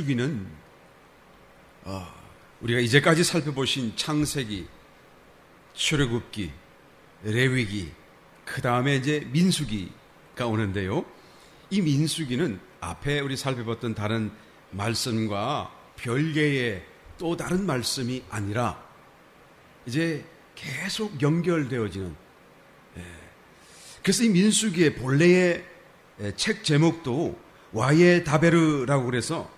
민수기는 우리가 이제까지 살펴보신 창세기, 출애굽기, 레위기, 그 다음에 이제 민수기가 오는데요. 이 민수기는 앞에 우리 살펴봤던 다른 말씀과 별개의 또 다른 말씀이 아니라 이제 계속 연결되어지는, 그래서 이 민수기의 본래의 책 제목도 와예 다베르라고 그래서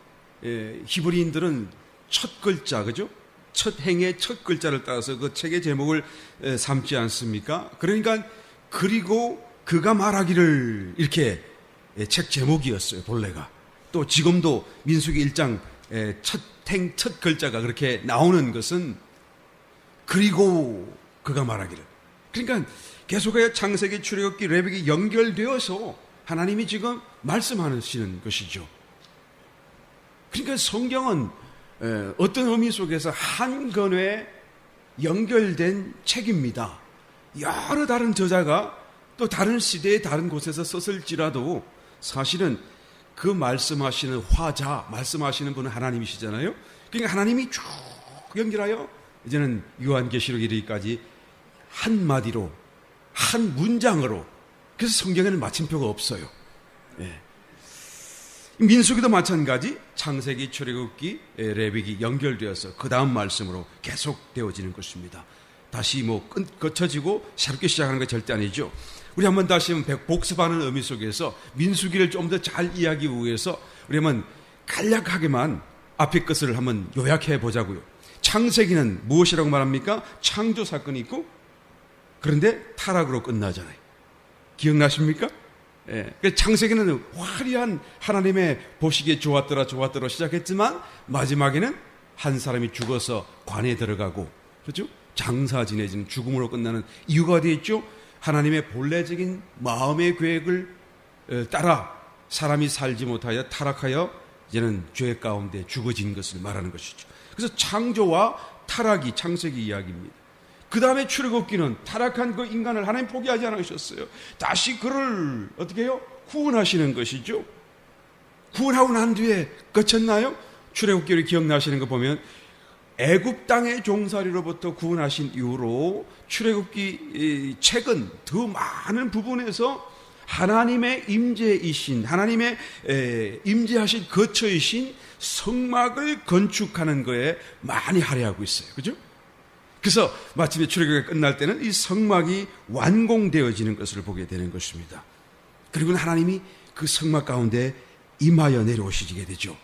히브리인들은 첫 글자, 그죠? 첫 행의 첫 글자를 따라서 그 책의 제목을 삼지 않습니까? 그러니까 그리고 그가 말하기를, 이렇게 책 제목이었어요, 본래가. 또 지금도 민수기 1장 첫 행, 첫 글자가 그렇게 나오는 것은 그리고 그가 말하기를. 그러니까 계속해서 창세기, 출애굽기, 레위기 연결되어서 하나님이 지금 말씀하시는 것이죠. 그러니까 성경은 어떤 의미 속에서 한 권에 연결된 책입니다. 여러 다른 저자가 또 다른 시대의 다른 곳에서 썼을지라도 사실은 그 말씀하시는 화자, 말씀하시는 분은 하나님이시잖아요. 그러니까 하나님이 쭉 연결하여 이제는 요한계시록 이르기까지 한마디로, 한 문장으로, 그래서 성경에는 마침표가 없어요. 민수기도 마찬가지, 창세기, 출애굽기, 레위기 연결되어서 그 다음 말씀으로 계속 되어지는 것입니다. 다시 거쳐지고 새롭게 시작하는 게 절대 아니죠. 우리 한번 다시 복습하는 의미 속에서 민수기를 좀 더 잘 이해하기 위해서 우리 한번 간략하게만 앞의 것을 한번 요약해 보자고요. 창세기는 무엇이라고 말합니까? 창조 사건이 있고, 그런데 타락으로 끝나잖아요. 기억나십니까? 창세기는 화려한 하나님의 보시기에 좋았더라 시작했지만 마지막에는 한 사람이 죽어서 관에 들어가고, 그렇죠? 장사 지내지는 죽음으로 끝나는 이유가 되어 있죠. 하나님의 본래적인 마음의 계획을 따라 사람이 살지 못하여 타락하여 이제는 죄 가운데 죽어진 것을 말하는 것이죠. 그래서 창조와 타락이 창세기 이야기입니다. 그 다음에 출애굽기는 타락한 그 인간을 하나님 포기하지 않으셨어요. 다시 그를 어떻게 해요? 구원하시는 것이죠. 구원하고 난 뒤에 거쳤나요? 출애굽기를 기억나시는 거 보면 애굽 땅의 종살이로부터 구원하신 이후로 출애굽기 책은 더 많은 부분에서 하나님의 임재이신, 하나님의 임재하신 거처이신 성막을 건축하는 거에 많이 할애하고 있어요. 그죠? 그래서 마침내 출애굽기가 끝날 때는 이 성막이 완공되어지는 것을 보게 되는 것입니다. 그리고 하나님이 그 성막 가운데 임하여 내려오시게 되죠.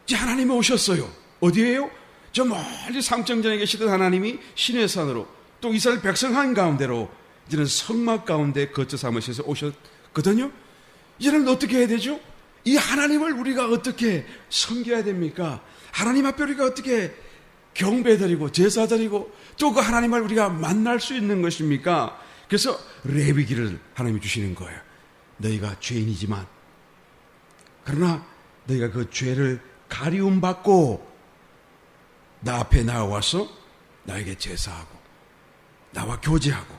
이제 하나님이 오셨어요. 어디에요? 저 멀리 상정전에 계시던 하나님이 시내산으로, 또 이스라엘 백성 한 가운데로 이제는 성막 가운데 거처 삼으셔서 오셨거든요. 이제는 어떻게 해야 되죠? 이 하나님을 우리가 어떻게 섬겨야 됩니까? 하나님 앞에 우리가 어떻게 경배드리고 제사드리고 또 그 하나님을 우리가 만날 수 있는 것입니까? 그래서 레위기를 하나님이 주시는 거예요. 너희가 죄인이지만, 그러나 너희가 그 죄를 가리움받고 나 앞에 나와서 나에게 제사하고 나와 교제하고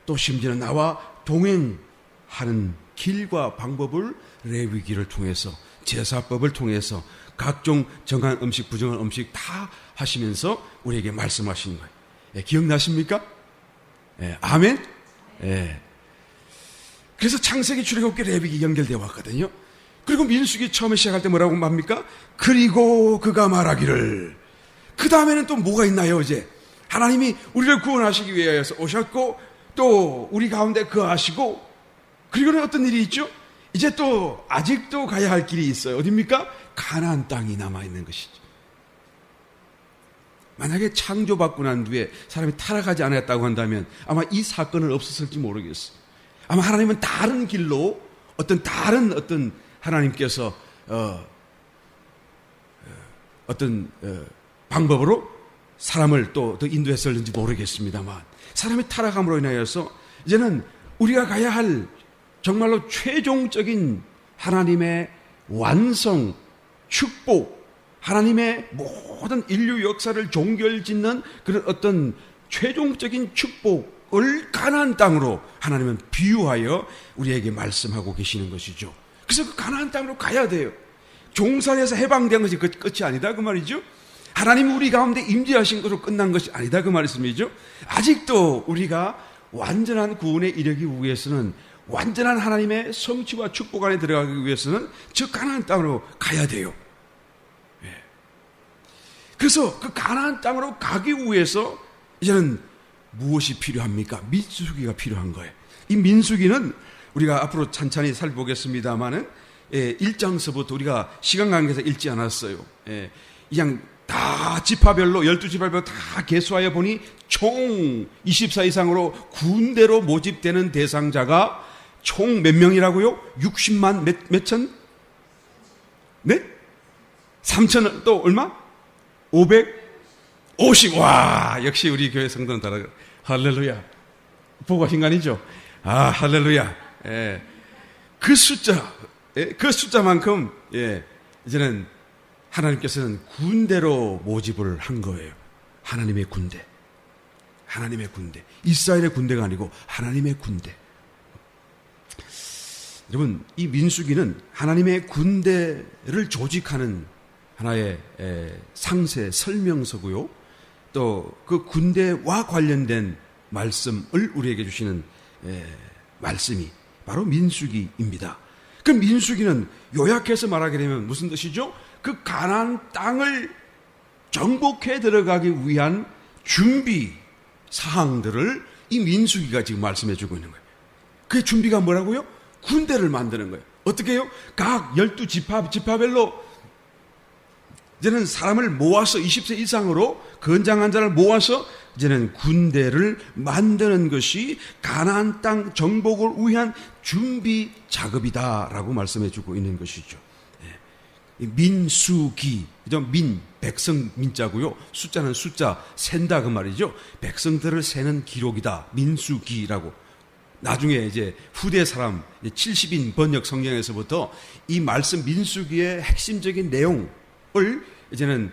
또 심지어는 나와 동행하는 길과 방법을 레위기를 통해서, 제사법을 통해서 각종 정한 음식, 부정한 음식 다 하시면서 우리에게 말씀하시는 거예요. 기억나십니까? 아멘? 그래서 창세기, 출애굽기, 레위기 연결되어 왔거든요. 그리고 민수기 처음에 시작할 때 뭐라고 말합니까? 그리고 그가 말하기를. 그 다음에는 또 뭐가 있나요? 이제 하나님이 우리를 구원하시기 위하여서 오셨고, 또 우리 가운데 거하시고, 그리고는 어떤 일이 있죠? 이제 또 아직도 가야 할 길이 있어요. 어디입니까? 가나안 땅이 남아있는 것이죠. 만약에 창조받고 난 뒤에 사람이 타락하지 않았다고 한다면 아마 이 사건은 없었을지 모르겠어요. 아마 하나님은 다른 길로, 다른 하나님께서 방법으로 사람을 또 인도했을는지 모르겠습니다만, 사람의 타락함으로 인하여서 이제는 우리가 가야 할 정말로 최종적인 하나님의 완성, 축복, 하나님의 모든 인류 역사를 종결짓는 그런 어떤 최종적인 축복을 가나안 땅으로 하나님은 비유하여 우리에게 말씀하고 계시는 것이죠. 그래서 그 가나안 땅으로 가야 돼요. 종살이에서 해방된 것이 끝이 아니다 그 말이죠. 하나님이 우리 가운데 임재하신 것으로 끝난 것이 아니다 그 말씀이죠. 아직도 우리가 완전한 구원에 이르기 위해서는, 완전한 하나님의 성취와 축복 안에 들어가기 위해서는 저 가나안 땅으로 가야 돼요. 그래서 그 가나안 땅으로 가기 위해서 이제는 무엇이 필요합니까? 민수기가 필요한 거예요. 이 민수기는 우리가 앞으로 찬찬히 살펴보겠습니다만은 1장서부터 우리가 시간 관계에서 읽지 않았어요. 그냥 다 지파별로 12지파별로 다 계수하여 보니 총 24 이상으로 군대로 모집되는 대상자가 총 몇 명이라고요? 60만 몇 천? 네? 3천 또 얼마? 550. 와, 역시 우리 교회 성도는 다르다. 할렐루야. 보고 하신 거 아니죠? 아, 할렐루야. 그 숫자만큼 이제는 하나님께서는 군대로 모집을 한 거예요. 하나님의 군대. 하나님의 군대. 이스라엘의 군대가 아니고 하나님의 군대. 여러분, 이 민수기는 하나님의 군대를 조직하는 하나의 상세, 설명서고요. 또 그 군대와 관련된 말씀을 우리에게 주시는 말씀이 바로 민수기입니다. 그 민수기는 요약해서 말하게 되면 무슨 뜻이죠? 그 가나안 땅을 정복해 들어가기 위한 준비 사항들을 이 민수기가 지금 말씀해 주고 있는 거예요. 그 준비가 뭐라고요? 군대를 만드는 거예요. 어떻게 해요? 각 12지파별로 이제는 사람을 모아서 20세 이상으로 건장한 자를 모아서 이제는 군대를 만드는 것이 가나안 땅 정복을 위한 준비 작업이다라고 말씀해 주고 있는 것이죠. 민수기, 백성 민자고요. 숫자는 숫자 센다 그 말이죠. 백성들을 세는 기록이다. 민수기라고. 나중에 이제 후대 사람 70인 번역 성경에서부터 이 말씀 민수기의 핵심적인 내용을 이제는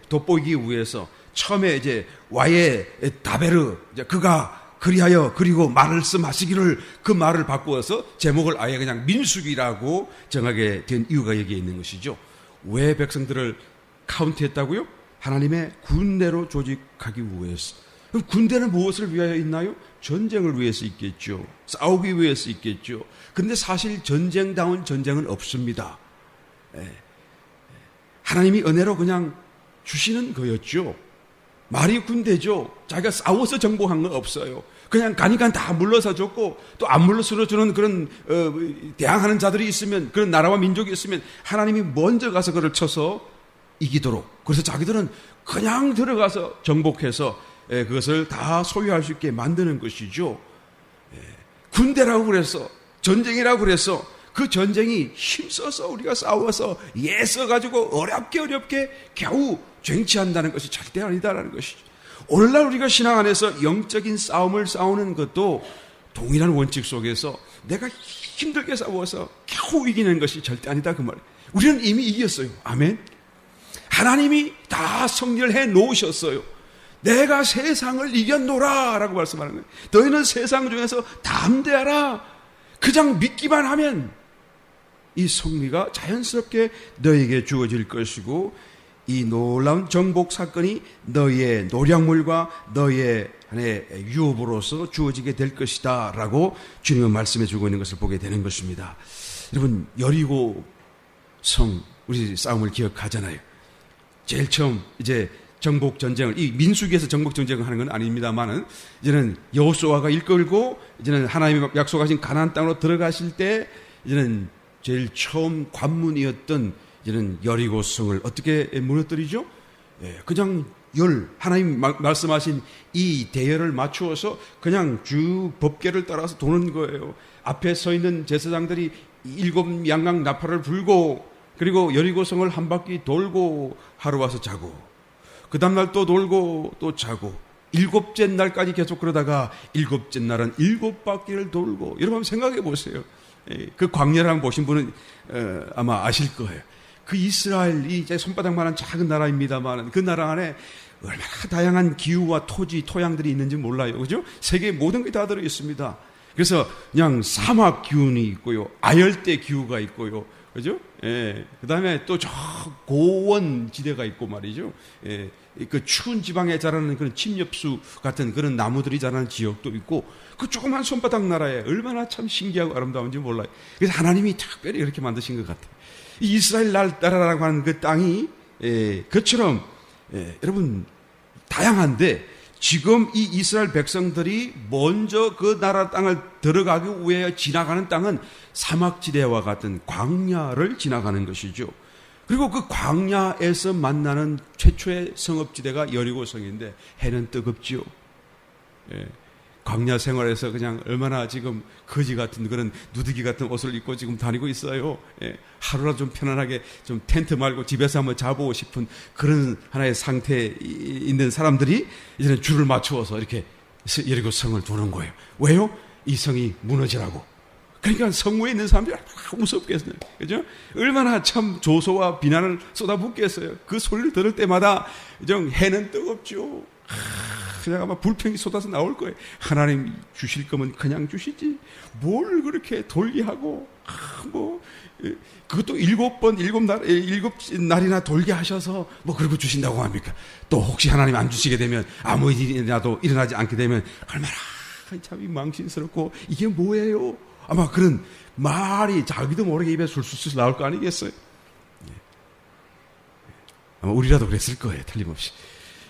돋보이기 위해서 처음에 이제 와예 다베르 그가 그리하여 그리고 말씀하시기를 그 말을 바꾸어서 제목을 아예 그냥 민수기라고 정하게 된 이유가 여기에 있는 것이죠. 왜 백성들을 카운트했다고요? 하나님의 군대로 조직하기 위해서. 그럼 군대는 무엇을 위하여 있나요? 전쟁을 위해서 있겠죠. 싸우기 위해서 있겠죠. 그런데 사실 전쟁다운 전쟁은 없습니다. 하나님이 은혜로 그냥 주시는 거였죠. 말이 군대죠. 자기가 싸워서 정복한 건 없어요. 그냥 가니까 다 물러서 줬고 또 안 물러서 주는 그런 대항하는 자들이 있으면, 그런 나라와 민족이 있으면 하나님이 먼저 가서 그를 쳐서 이기도록, 그래서 자기들은 그냥 들어가서 정복해서 그것을 다 소유할 수 있게 만드는 것이죠. 군대라고 그래서, 전쟁이라고 그래서 그 전쟁이 힘써서 우리가 싸워서 애써가지고 어렵게 겨우 쟁취한다는 것이 절대 아니다라는 것이죠. 오늘날 우리가 신앙 안에서 영적인 싸움을 싸우는 것도 동일한 원칙 속에서 내가 힘들게 싸워서 겨우 이기는 것이 절대 아니다 그 말이에요. 우리는 이미 이겼어요. 아멘. 하나님이 다 성리를 해 놓으셨어요. 내가 세상을 이겼노라 라고 말씀하는 거예요. 너희는 세상 중에서 담대하라. 그냥 믿기만 하면 이 승리가 자연스럽게 너에게 주어질 것이고, 이 놀라운 정복 사건이 너의 노량물과 너의 하나의 유업으로서 주어지게 될 것이다 라고 주님은 말씀해 주고 있는 것을 보게 되는 것입니다. 여러분, 여리고 성 우리 싸움을 기억하잖아요. 제일 처음 이제 정복 전쟁을, 이 민수기에서 정복 전쟁을 하는 건 아닙니다만은, 이제는 여호수아가 이끌고 이제는 하나님이 약속하신 가나안 땅으로 들어가실 때 이제는 제일 처음 관문이었던 이제는 여리고성을 어떻게 무너뜨리죠? 그냥 하나님 말씀하신 이 대열을 맞추어서 그냥 쭉 법궤를 따라서 도는 거예요. 앞에 서 있는 제사장들이 7 양강 나팔을 불고, 그리고 여리고성을 한 바퀴 돌고 하루 와서 자고, 그 다음날 또 돌고 또 자고, 7째 날까지 계속 그러다가 7째 날은 7바퀴를 돌고. 여러분 생각해 보세요. 그 광야를 한번 보신 분은 아마 아실 거예요. 그 이스라엘이 이제 손바닥만한 작은 나라입니다만 그 나라 안에 얼마나 다양한 기후와 토지, 토양들이 있는지 몰라요. 그죠? 세계의 모든 게 다 들어 있습니다. 그래서 그냥 사막 기운이 있고요, 아열대 기후가 있고요, 그죠? 예. 그 다음에 또 저 고원 지대가 있고 말이죠. 예. 그 추운 지방에 자라는 그런 침엽수 같은 그런 나무들이 자라는 지역도 있고, 그 조그만 손바닥 나라에 얼마나 참 신기하고 아름다운지 몰라요. 그래서 하나님이 특별히 이렇게 만드신 것 같아요. 이 이스라엘 나라라고 하는 그 땅이, 그처럼, 여러분, 다양한데, 지금 이 이스라엘 백성들이 먼저 그 나라 땅을 들어가기 위해 지나가는 땅은 사막지대와 같은 광야를 지나가는 것이죠. 그리고 그 광야에서 만나는 최초의 성읍지대가 여리고성인데 해는 뜨겁지요. 광야 생활에서 그냥 얼마나 지금 거지 같은 그런 누더기 같은 옷을 입고 지금 다니고 있어요. 하루라도 좀 편안하게 좀 텐트 말고 집에서 한번 자보고 싶은 그런 하나의 상태에 있는 사람들이 이제는 줄을 맞추어서 이렇게 여리고 성을 도는 거예요. 왜요? 이 성이 무너지라고. 그러니까 성무에 있는 사람들이 얼마나 무섭겠어요. 그죠? 얼마나 참 조소와 비난을 쏟아붓겠어요. 그 소리를 들을 때마다 해는 뜨겁죠. 그냥 아마 불평이 쏟아서 나올 거예요. 하나님 주실 거면 그냥 주시지. 뭘 그렇게 돌게 하고, 그것도 7 날이나 돌게 하셔서 그러고 주신다고 합니까? 또 혹시 하나님 안 주시게 되면 아무 일이라도 일어나지 않게 되면 얼마나 참 망신스럽고 이게 뭐예요? 아마 그런 말이 자기도 모르게 입에 술술 나올 거 아니겠어요? 아마 우리라도 그랬을 거예요. 틀림없이.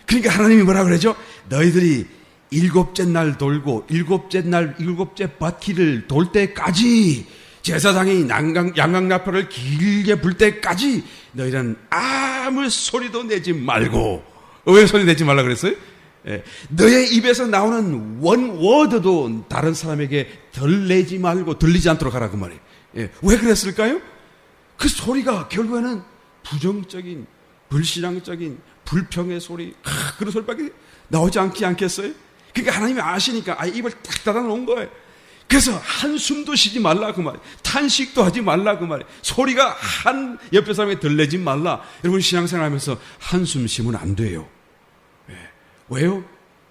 그러니까 하나님이 뭐라 그러죠? 너희들이 7째 날 돌고 7째 바퀴를 돌 때까지 제사장이 양강나팔을 길게 불 때까지 너희는 아무 소리도 내지 말고. 왜 소리 내지 말라 그랬어요? 너의 입에서 나오는 원워드도 다른 사람에게 덜 내지 말고 들리지 않도록 하라 그 말이에요. 왜 그랬을까요? 그 소리가 결국에는 부정적인, 불신앙적인 불평의 소리, 그런 소리밖에 나오지 않겠어요? 그러니까 하나님이 아시니까 입을 딱 닫아 놓은 거예요. 그래서 한숨도 쉬지 말라 그 말이에요. 탄식도 하지 말라 그 말이에요. 소리가 한 옆에 사람에게 덜 내지 말라. 여러분 신앙생활하면서 한숨 쉬면 안 돼요. 왜요?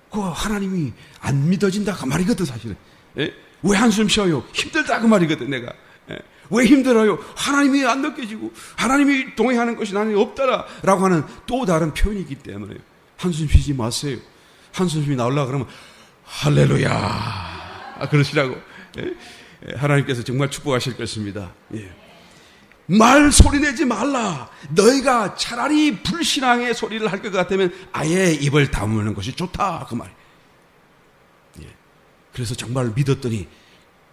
그 하나님이 안 믿어진다 그 말이거든 사실은. 왜 한숨 쉬어요? 힘들다 그 말이거든 내가. 왜 힘들어요? 하나님이 안 느껴지고 하나님이 동행하는 것이 나는 없다라고 하는 또 다른 표현이기 때문에 한숨 쉬지 마세요. 한숨 쉬 나오려고 그러면 할렐루야 그러시라고. 하나님께서 정말 축복하실 것입니다. 말 소리 내지 말라. 너희가 차라리 불신앙의 소리를 할 것 같으면 아예 입을 다무는 것이 좋다 그 말이에요. 그래서 정말 믿었더니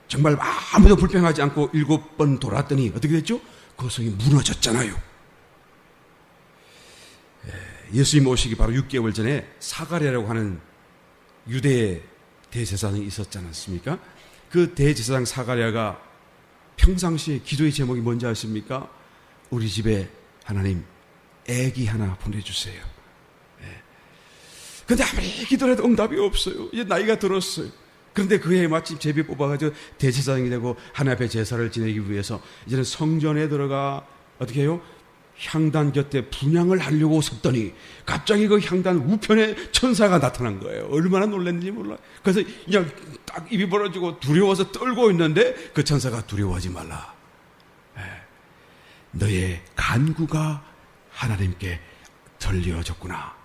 정말 아무도 불평하지 않고 7번 돌았더니 어떻게 됐죠? 그 성이 무너졌잖아요. 예수님 오시기 바로 6개월 전에 사가랴라고 하는 유대의 대제사장이 있었지 않았습니까? 그 대제사장 사가랴가 평상시에 기도의 제목이 뭔지 아십니까? 우리 집에 하나님 애기 하나 보내주세요. 그런데 아무리 기도해도 응답이 없어요. 이제 나이가 들었어요. 그런데 그 해에 마침 제비 뽑아가지고 대제사장이 되고 하나님 앞에 제사를 지내기 위해서 이제는 성전에 들어가 어떻게 해요? 향단 곁에 분향을 하려고 섰더니 갑자기 그 향단 우편에 천사가 나타난 거예요. 얼마나 놀랐는지 몰라요. 그래서 그냥 딱 입이 벌어지고 두려워서 떨고 있는데 그 천사가 두려워하지 말라. 너의 간구가 하나님께 들려졌구나.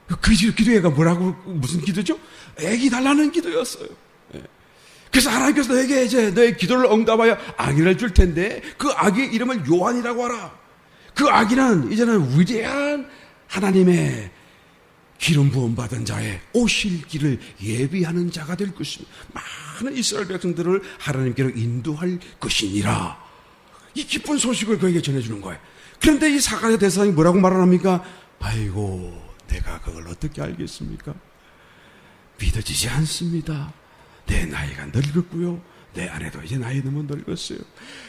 그 기도회가 뭐라고 무슨 기도죠? 애기 달라는 기도였어요. 그래서 하나님께서 너에게 이제 너의 기도를 응답하여 아기를 줄 텐데 그 아기의 이름을 요한이라고 하라. 그 아기는 이제는 위대한 하나님의 기름 부음 받은 자의 오실 길을 예비하는 자가 될 것입니다. 많은 이스라엘 백성들을 하나님께로 인도할 것이니라. 이 기쁜 소식을 그에게 전해주는 거예요. 그런데 이 사가랴 대사장이 뭐라고 말합니까? 아이고 내가 그걸 어떻게 알겠습니까? 믿어지지 않습니다. 내 나이가 늙었고요. 내 아내도 이제 나이 너무 늙었어요.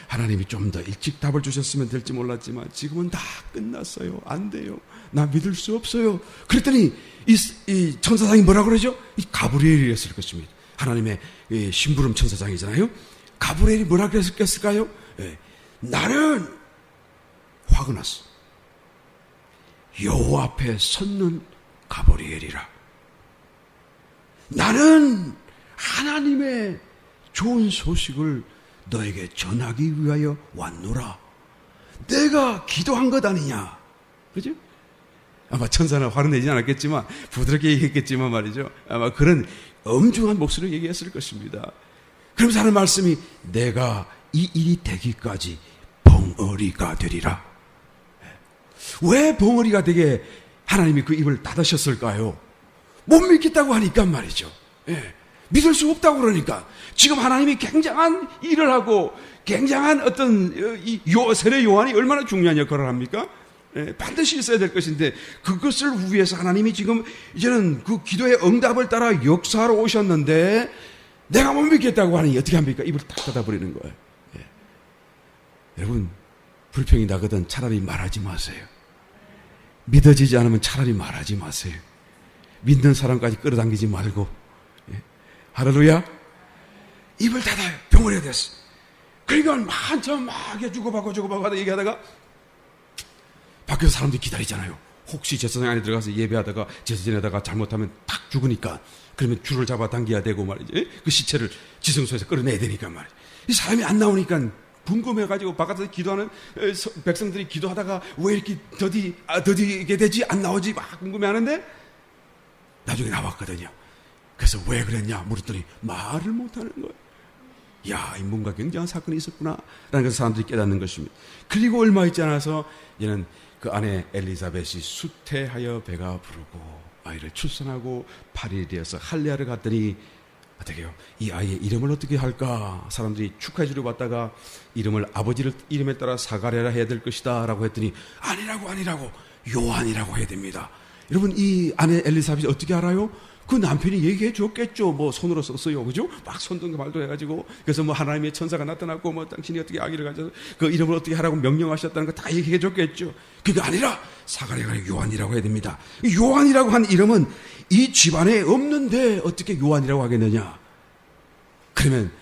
하나님이 좀 더 일찍 답을 주셨으면 될지 몰랐지만 지금은 다 끝났어요. 안 돼요. 나 믿을 수 없어요. 그랬더니 이 천사장이 뭐라고 그러죠? 이 가브리엘이었을 것입니다. 하나님의 심부름 천사장이잖아요. 가브리엘이 뭐라 그랬을까요? 나는 화가 났어. 여호와 앞에 섰는 가브리엘이라. 나는 하나님의 좋은 소식을 너에게 전하기 위하여 왔노라. 내가 기도한 것 아니냐. 그죠? 아마 천사는 화를 내지 않았겠지만, 부드럽게 얘기했겠지만 말이죠. 아마 그런 엄중한 목소리로 얘기했을 것입니다. 그러면서 하는 말씀이, 내가 이 일이 되기까지 벙어리가 되리라. 왜 벙어리가 되게 하나님이 그 입을 닫으셨을까요? 못 믿겠다고 하니까 말이죠. 예. 믿을 수 없다고 그러니까. 지금 하나님이 굉장한 일을 하고 굉장한 어떤 세례 요한이 얼마나 중요한 역할을 합니까? 예, 반드시 있어야 될 것인데, 그것을 위해서 하나님이 지금 이제는 그 기도의 응답을 따라 역사하러 오셨는데, 내가 못 믿겠다고 하니 어떻게 합니까? 입을 딱 닫아버리는 거예요. 예. 여러분, 불평이 나거든 차라리 말하지 마세요. 믿어지지 않으면 차라리 말하지 마세요. 믿는 사람까지 끌어당기지 말고. 예. 할렐루야. 입을 닫아요. 병원에 됐어. 그러니까 한참 막 주고받고 하다 얘기하다가 밖에서 사람들이 기다리잖아요. 혹시 제사장 안에 들어가서 예배하다가 제사 지내다가 잘못하면 탁 죽으니까, 그러면 줄을 잡아 당겨야 되고 말이지. 그 시체를 지성소에서 끌어내야 되니까 말이지. 이 사람이 안 나오니까 궁금해가지고 바깥에서 기도하는 백성들이 기도하다가 왜 이렇게 더디게 되지? 안 나오지? 막 궁금해하는데 나중에 나왔거든요. 그래서 왜 그랬냐 물었더니 말을 못하는 거예요. 야, 이 뭔가 굉장한 사건이 있었구나 라는 것을 사람들이 깨닫는 것입니다. 그리고 얼마 있지 않아서 얘는 그 아내 엘리사벳이 수태하여 배가 부르고 아이를 출산하고 8일이 되어서 할례하러 갔더니 어떻게 해요? 이 아이의 이름을 어떻게 할까? 사람들이 축하해 주려 왔다가 이름을 아버지를 이름에 따라 사가랴라 해야 될 것이다 라고 했더니 아니라고 요한이라고 해야 됩니다. 여러분, 이 아내 엘리사벳이 어떻게 알아요? 그 남편이 얘기해 줬겠죠. 뭐 손으로 썼어요. 그죠? 막 손등과 말도 해가지고. 그래서 뭐 하나님의 천사가 나타났고 뭐 당신이 어떻게 아기를 가져서 그 이름을 어떻게 하라고 명령하셨다는 거 다 얘기해 줬겠죠. 그게 아니라 사가랴가 요한이라고 해야 됩니다. 요한이라고 한 이름은 이 집안에 없는데 어떻게 요한이라고 하겠느냐. 그러면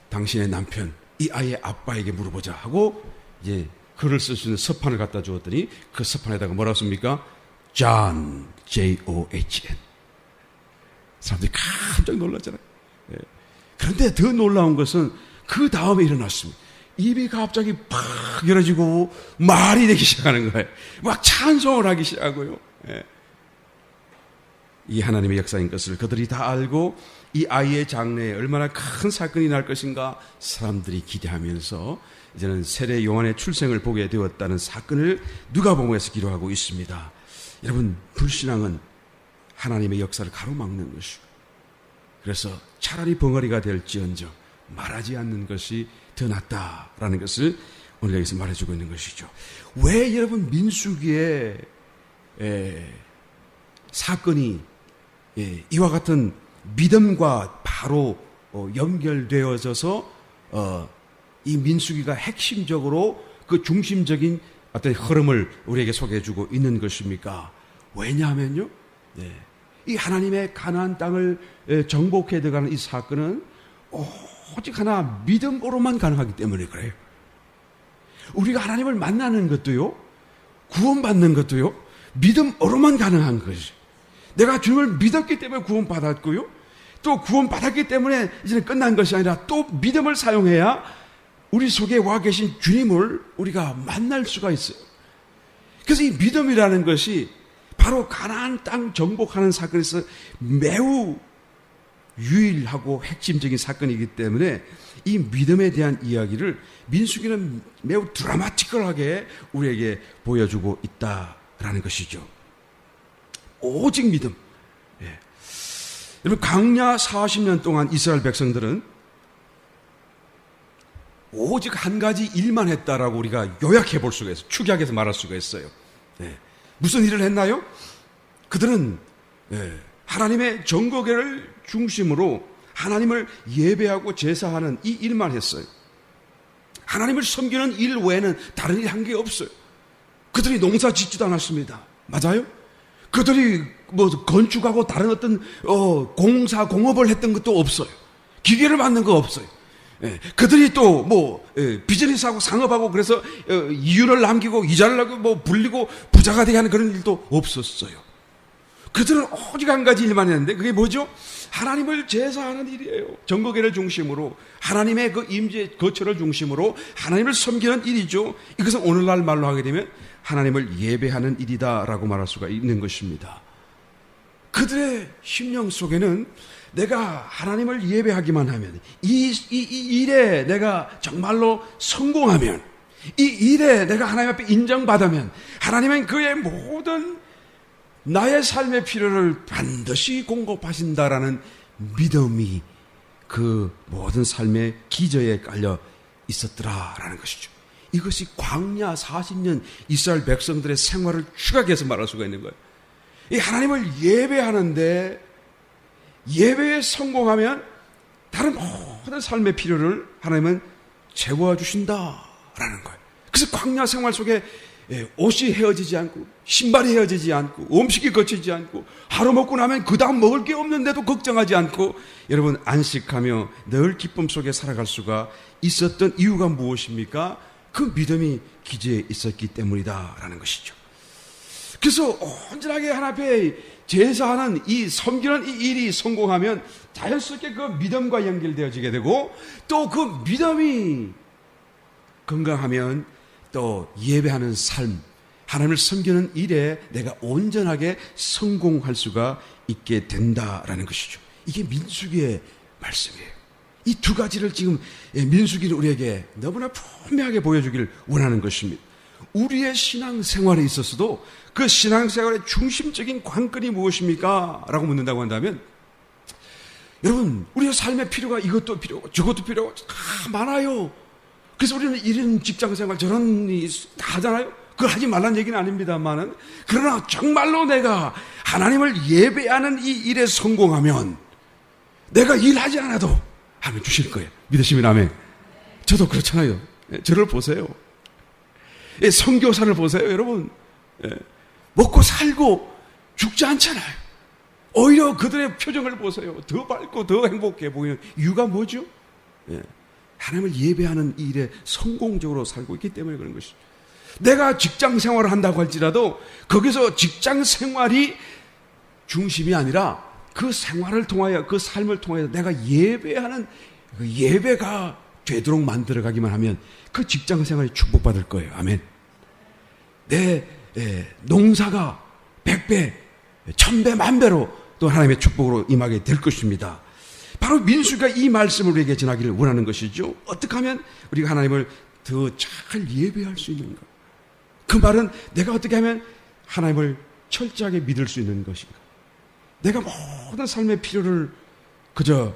당신의 남편, 이 아이의 아빠에게 물어보자 하고 이제 글을 쓸 수 있는 서판을 갖다 주었더니 그 서판에다가 뭐라고 씁니까? John, J-O-H-N. 사람들이 깜짝 놀랐잖아요. 예. 그런데 더 놀라운 것은 그 다음에 일어났습니다. 입이 갑자기 팍 열어지고 말이 되기 시작하는 거예요. 막 찬송을 하기 시작하고요. 예. 이 하나님의 역사인 것을 그들이 다 알고 이 아이의 장래에 얼마나 큰 사건이 날 것인가 사람들이 기대하면서 이제는 세례 요한의 출생을 보게 되었다는 사건을 누가복음에서 기록하고 있습니다. 여러분, 불신앙은 하나님의 역사를 가로막는 것이고, 그래서 차라리 벙어리가 될지언정 말하지 않는 것이 더 낫다라는 것을 오늘 여기서 말해주고 있는 것이죠. 왜 여러분 민수기의 사건이 이와 같은 믿음과 바로 연결되어져서 이 민수기가 핵심적으로 그 중심적인 어떤 흐름을 우리에게 소개해주고 있는 것입니까? 왜냐하면요, 이 하나님의 가나안 땅을 정복해 들어가는 이 사건은 오직 하나 믿음으로만 가능하기 때문에 그래요. 우리가 하나님을 만나는 것도요, 구원받는 것도요, 믿음으로만 가능한 것이죠. 내가 주님을 믿었기 때문에 구원받았고요, 또 구원받았기 때문에 이제는 끝난 것이 아니라 또 믿음을 사용해야 우리 속에 와 계신 주님을 우리가 만날 수가 있어요. 그래서 이 믿음이라는 것이 바로 가나안 땅 정복하는 사건에서 매우 유일하고 핵심적인 사건이기 때문에 이 믿음에 대한 이야기를 민수기는 매우 드라마티컬하게 우리에게 보여주고 있다라는 것이죠. 오직 믿음. 예. 여러분, 광야 40년 동안 이스라엘 백성들은 오직 한 가지 일만 했다라고 우리가 요약해 볼 수가 있어요. 축약해서 말할 수가 있어요. 예. 무슨 일을 했나요? 그들은 하나님의 정거계를 중심으로 하나님을 예배하고 제사하는 이 일만 했어요. 하나님을 섬기는 일 외에는 다른 일 한 게 없어요. 그들이 농사 짓지도 않았습니다. 맞아요? 그들이 뭐 건축하고 다른 어떤 공사 공업을 했던 것도 없어요. 기계를 만든 거 없어요. 그들이 또 뭐 비즈니스하고 상업하고 그래서 이윤을 남기고 이자를 남기고 뭐 불리고 부자가 되게 하는 그런 일도 없었어요. 그들은 오직 한 가지 일만 했는데 그게 뭐죠? 하나님을 제사하는 일이에요. 정거계를 중심으로 하나님의 그 임재 거처를 중심으로 하나님을 섬기는 일이죠. 이것은 오늘날 말로 하게 되면 하나님을 예배하는 일이다라고 말할 수가 있는 것입니다. 그들의 심령 속에는 내가 하나님을 예배하기만 하면, 이 일에 내가 정말로 성공하면, 이 일에 내가 하나님 앞에 인정받으면 하나님은 그의 모든 나의 삶의 필요를 반드시 공급하신다라는 믿음이 그 모든 삶의 기저에 깔려 있었더라라는 것이죠. 이것이 광야 40년 이스라엘 백성들의 생활을 추각해서 말할 수가 있는 거예요. 이 하나님을 예배하는데 예배에 성공하면 다른 모든 삶의 필요를 하나님은 채워주신다라는 거예요. 그래서 광야 생활 속에 옷이 헤어지지 않고 신발이 헤어지지 않고 음식이 거치지 않고 하루 먹고 나면 그 다음 먹을 게 없는데도 걱정하지 않고 여러분 안식하며 늘 기쁨 속에 살아갈 수가 있었던 이유가 무엇입니까? 그 믿음이 기저에 있었기 때문이다라는 것이죠. 그래서 온전하게 하나님 앞에 제사하는 이 섬기는 이 일이 성공하면 자연스럽게 그 믿음과 연결되어지게 되고 또 그 믿음이 건강하면 또 예배하는 삶, 하나님을 섬기는 일에 내가 온전하게 성공할 수가 있게 된다라는 것이죠. 이게 민수기의 말씀이에요. 이 두 가지를 지금 민수기는 우리에게 너무나 분명하게 보여주기를 원하는 것입니다. 우리의 신앙생활에 있어서도 그 신앙생활의 중심적인 관건이 무엇입니까? 라고 묻는다고 한다면 여러분 우리의 삶의 필요가 이것도 필요하고 저것도 필요하고 다 많아요. 그래서 우리는 이런 직장생활 저런 일 다 하잖아요. 그걸 하지 말라는 얘기는 아닙니다만은 그러나 정말로 내가 하나님을 예배하는 이 일에 성공하면 내가 일하지 않아도 하나님 주실 거예요. 믿으시면 아멘. 저도 그렇잖아요. 저를 보세요. 선교사를 보세요, 여러분. 먹고 살고 죽지 않잖아요. 오히려 그들의 표정을 보세요. 더 밝고 더 행복해 보이는 이유가 뭐죠? 하나님을 예배하는 일에 성공적으로 살고 있기 때문에 그런 것이죠. 내가 직장 생활을 한다고 할지라도 거기서 직장 생활이 중심이 아니라 그 생활을 통하여 그 삶을 통하여 내가 예배하는 그 예배가 되도록 만들어가기만 하면 그 직장 생활이 축복받을 거예요. 아멘. 내 농사가 100배, 1000배, 만배로 또 하나님의 축복으로 임하게 될 것입니다. 바로 민수가 이 말씀을 우리에게 전하기를 원하는 것이죠. 어떻게 하면 우리가 하나님을 더 잘 예배할 수 있는가? 그 말은 내가 어떻게 하면 하나님을 철저하게 믿을 수 있는 것인가? 내가 모든 삶의 필요를 그저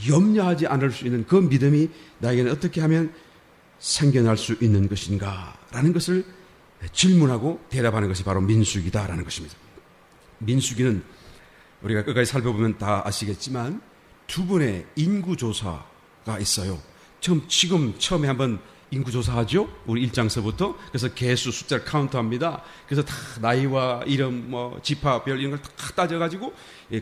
염려하지 않을 수 있는 그 믿음이 나에게는 어떻게 하면 생겨날 수 있는 것인가? 라는 것을 질문하고 대답하는 것이 바로 민수기다라는 것입니다. 민수기는 우리가 끝까지 살펴보면 다 아시겠지만 두 분의 인구조사가 있어요. 지금 처음에 한번 인구조사하죠. 우리 1장서부터. 그래서 개수 숫자를 카운트합니다. 그래서 다 나이와 이름, 지파별 이런 걸 다 따져가지고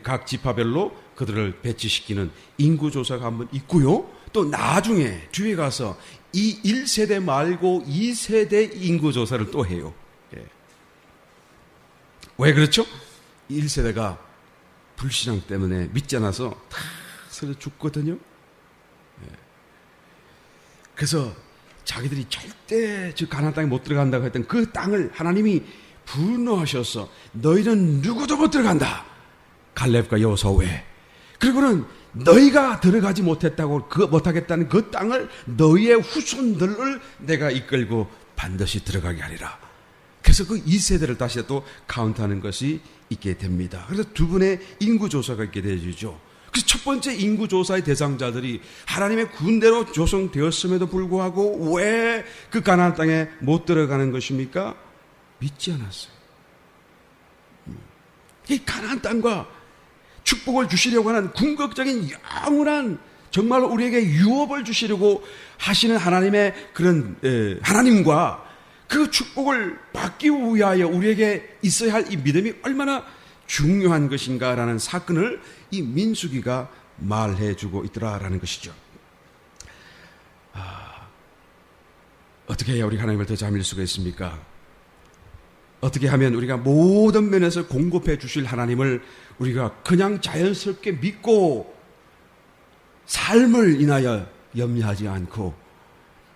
각 지파별로 그들을 배치시키는 인구조사가 한번 있고요. 또 나중에 뒤에 가서 이 1세대 말고 2세대 인구조사를 또 해요. 왜 그렇죠? 1세대가 불신앙 때문에 믿지 않아서 다 서로 죽거든요. 그래서 자기들이 절대 저 가나안 땅에 못 들어간다고 했던 그 땅을 하나님이 분노하셔서 너희는 누구도 못 들어간다. 갈렙과 여호수아 외에. 그리고는 너희가 들어가지 못했다고 못하겠다는 그 땅을 너희의 후손들을 내가 이끌고 반드시 들어가게 하리라. 그래서 그 2세대를 다시 또 카운트하는 것이 있게 됩니다. 그래서 두 분의 인구조사가 있게 되어지죠. 그래서 첫 번째 인구조사의 대상자들이 하나님의 군대로 조성되었음에도 불구하고 왜 그 가나안 땅에 못 들어가는 것입니까? 믿지 않았어요. 이 가나안 땅과 축복을 주시려고 하는 궁극적인 영원한 정말로 우리에게 유업을 주시려고 하시는 하나님의 그런 하나님과 그 축복을 받기 위하여 우리에게 있어야 할 이 믿음이 얼마나 중요한 것인가라는 사건을 이 민수기가 말해주고 있더라라는 것이죠. 어떻게 해야 우리 하나님을 더 잘 믿을 수가 있습니까? 어떻게 하면 우리가 모든 면에서 공급해 주실 하나님을 우리가 그냥 자연스럽게 믿고 삶을 인하여 염려하지 않고,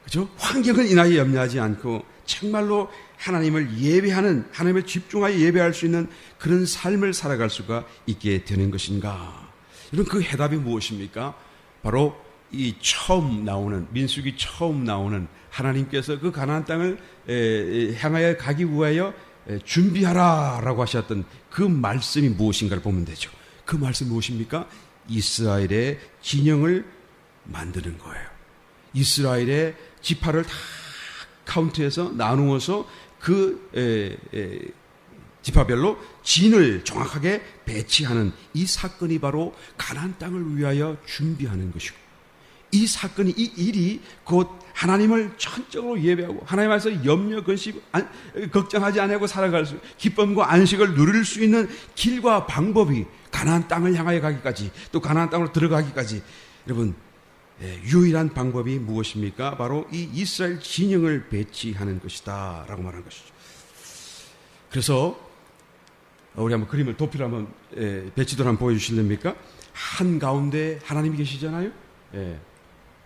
그죠? 환경을 인하여 염려하지 않고 정말로 하나님을 예배하는, 하나님을 집중하여 예배할 수 있는 그런 삶을 살아갈 수가 있게 되는 것인가? 이런 그 해답이 무엇입니까? 바로 이 처음 나오는, 민수기 처음 나오는 하나님께서 그 가나안 땅을 향하여 가기 위하여 준비하라라고 하셨던 그 말씀이 무엇인가를 보면 되죠. 그 말씀 무엇입니까? 이스라엘의 진영을 만드는 거예요. 이스라엘의 지파를 다 카운트해서 나누어서 그 지파별로 진을 정확하게 배치하는 이 사건이 바로 가나안 땅을 위하여 준비하는 것이고, 이 사건이, 이 일이 곧 하나님을 전적으로 예배하고 하나님 앞에서 염려, 근심, 걱정하지 않고 살아갈 수, 기쁨과 안식을 누릴 수 있는 길과 방법이 가나안 땅을 향하여 가기까지, 또 가나안 땅으로 들어가기까지, 여러분, 유일한 방법이 무엇입니까? 바로 이 이스라엘 진영을 배치하는 것이다 라고 말하는 것이죠. 그래서 우리 한번 그림을 도표를 한번 배치도를 한번 보여주실랍니까? 한가운데 하나님이 계시잖아요.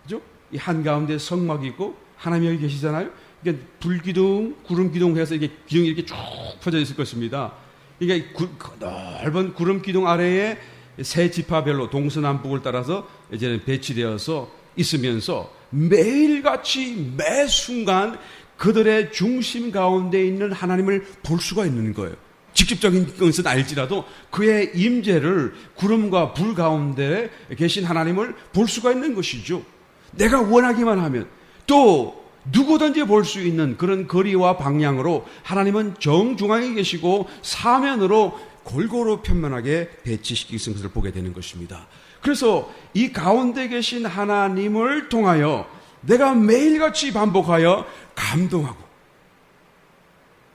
그죠? 이 한가운데 성막이 있고 하나님이 여기 계시잖아요. 이게 불기둥, 구름기둥 해서 이게 기둥이 이렇게 쭉 퍼져 있을 것입니다. 이게 넓은 구름기둥 아래에 세 지파별로 동서남북을 따라서 이제는 배치되어서 있으면서 매일같이 매 순간 그들의 중심 가운데 있는 하나님을 볼 수가 있는 거예요. 직접적인 것은 알지라도 그의 임재를 구름과 불 가운데 계신 하나님을 볼 수가 있는 것이죠. 내가 원하기만 하면, 또 누구든지 볼 수 있는 그런 거리와 방향으로 하나님은 정중앙에 계시고 사면으로 골고루 편만하게 배치시키신 것을 보게 되는 것입니다. 그래서 이 가운데 계신 하나님을 통하여 내가 매일같이 반복하여 감동하고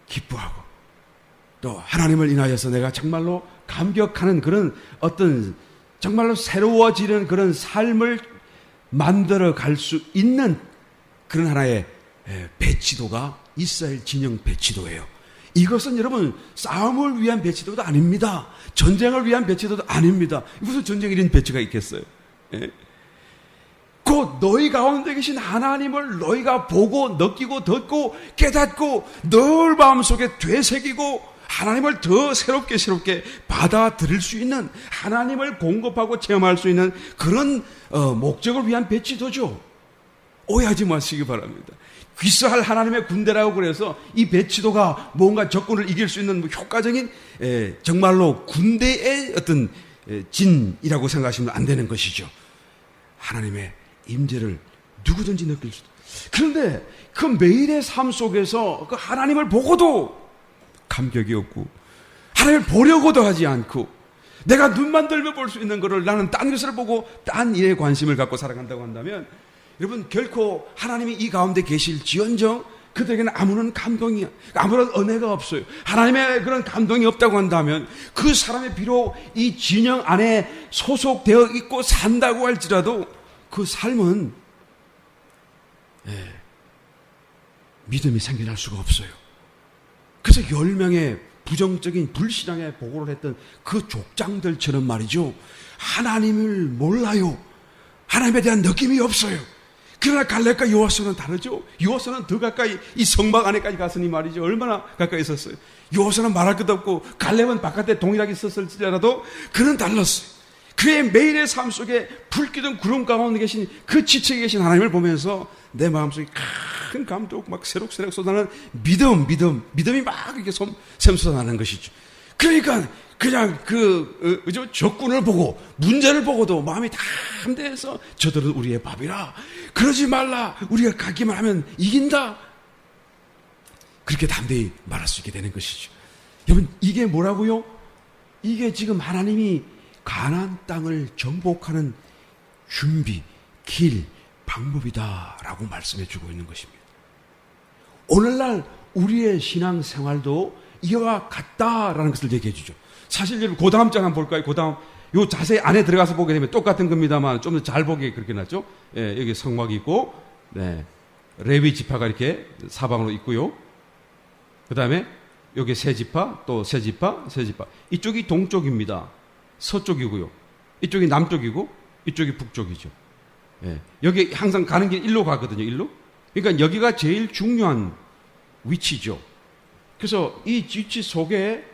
기뻐하고, 또 하나님을 인하여서 내가 정말로 감격하는 그런 어떤 정말로 새로워지는 그런 삶을 만들어 갈 수 있는 그런 하나의 배치도가 이스라엘 진영 배치도예요. 이것은 여러분 싸움을 위한 배치도도 아닙니다. 전쟁을 위한 배치도도 아닙니다. 무슨 전쟁에 이런 배치가 있겠어요? 곧 너희 가운데 계신 하나님을 너희가 보고 느끼고 듣고 깨닫고 늘 마음속에 되새기고 하나님을 더 새롭게 받아들일 수 있는, 하나님을 공급하고 체험할 수 있는 그런 목적을 위한 배치도죠. 오해하지 마시기 바랍니다. 귀수할 하나님의 군대라고 그래서 이 배치도가 뭔가 적군을 이길 수 있는 효과적인 정말로 군대의 어떤 진이라고 생각하시면 안 되는 것이죠. 하나님의 임재를 누구든지 느낄 수 있다. 그런데 그 매일의 삶 속에서 그 하나님을 보고도 감격이 없고, 하나님을 보려고도 하지 않고, 내가 눈만 들면 볼 수 있는 것을 나는 딴 것을 보고 딴 일에 관심을 갖고 살아간다고 한다면, 여러분 결코 하나님이 이 가운데 계실지언정 그들에게는 아무런 감동이, 아무런 은혜가 없어요. 하나님의 그런 감동이 없다고 한다면 그 사람이 비록 이 진영 안에 소속되어 있고 산다고 할지라도 그 삶은 믿음이 생겨날 수가 없어요. 그래서 10명의 부정적인 불신앙에 보고를 했던 그 족장들처럼 말이죠, 하나님을 몰라요. 하나님에 대한 느낌이 없어요. 그러나 갈렙과 여호수아는 다르죠. 여호수아는 더 가까이 이 성막 안에까지 갔으니 말이죠, 얼마나 가까이 있었어요. 여호수아는 말할 것도 없고 갈렙은 바깥에 동일하게 있었을지라도 그는 달랐어요. 그의 매일의 삶 속에 불기둥 구름 가운데 계신 그 지책에 계신 하나님을 보면서 내 마음속에 큰 감동, 막 새록새록 쏟아나는 믿음이 막 이렇게 샘솟아나는 것이죠. 그러니까 그냥 적군을 보고 문제를 보고도 마음이 다 함대해서 저들은 우리의 밥이라, 그러지 말라, 우리가 가기만 하면 이긴다, 그렇게 담대히 말할 수 있게 되는 것이죠. 여러분, 이게 뭐라고요? 이게 지금 하나님이 가나안 땅을 정복하는 준비, 길, 방법이다라고 말씀해 주고 있는 것입니다. 오늘날 우리의 신앙생활도 이와 같다라는 것을 얘기해 주죠. 사실 여러분 그 다음 장 한번 볼까요? 그 다음 요 자세히 안에 들어가서 보게 되면 똑같은 겁니다만 좀 더 잘 보게 그렇게 놨죠. 여기 성막이 있고, 레위 지파가 이렇게 사방으로 있고요. 그 다음에 여기 세 지파, 또 세 지파, 세 지파. 이쪽이 동쪽입니다. 서쪽이고요. 이쪽이 남쪽이고 이쪽이 북쪽이죠. 예. 여기 항상 가는 길 일로 가거든요. 일로. 그러니까 여기가 제일 중요한 위치죠. 그래서 이 위치 속에